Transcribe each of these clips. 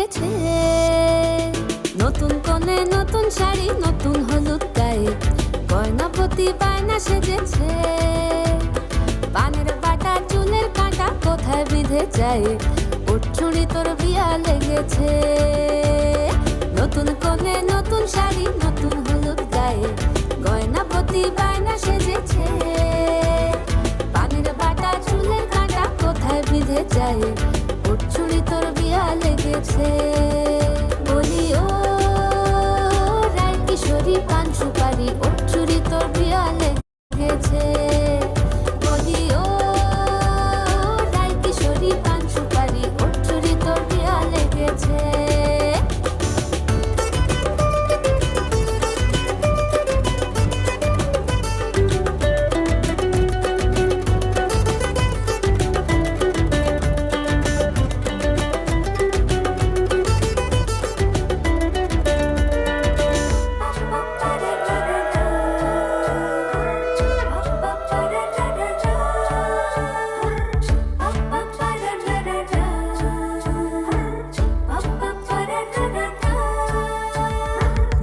লেগেছে। নতুন কোণে নতুন শাড়ি, নতুন হলুদ গায়ে, গয়নাপতি বায়না সেজেছে। পানের বাটা চুলের কাঁটা কোথায় বিঁধে যায়, ওর চুড়ি তোর বিয়া লেগেছে। নতুন কোণে নতুন শাড়ি, নতুন হলুদ গায়ে, গয়নাপতি বায়না সেজেছে। পানের বাটা চুলের কাঁটা কোথায় বিঁধে যায়, ওর চুড়ি তোর বিয়া লেগেছে। বলি ও রায় কিশোরী পান সুপারি, ওর চুড়ি তোর বিয়া লেগেছে। বলি ও রায় কিশোরী পান সুপারি, ওর চুড়ি তোর বিয়া লেগেছে।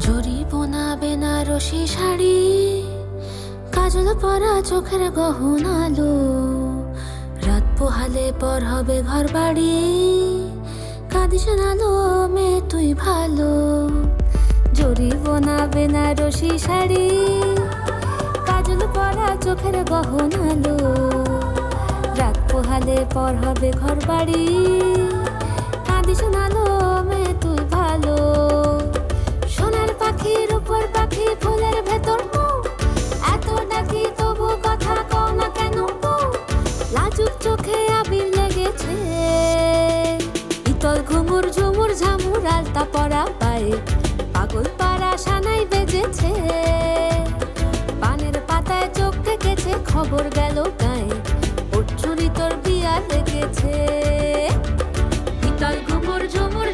জরি বোনা বেনারসি শাড়ি, কাজল পরা চোখের গহনালো, রাত পোহালে পর হবে ঘর বাড়ি, কাঁদিস না লো মেয়ে তুই ভালো। জরি বোনা বেনারসি শাড়ি, কাজল পরা চোখের গহনালো, রাত পোহালে পর হবে ঘর বাড়ি, কাঁদিস না লো মেয়ে তুই ভালো। সোনার পাখির উপর পাখি, ফুলের ভেতর মৌ, এত ডাকি তবু কথা কও না কেন বউ। লাজুক চোখে আবির লেগেছে, ইতল ঘুমুর ঝুমুর ঝামুর আলতা পরা পায়ে, পাগল পাড়া সানাই বেজেছে। পানের পাতায় চোখ থেকেছে, খবর গেল গায়ে, ওর চুরি তোর বিয়া লেগেছে। ইতল ঘুমুর ঝুমুর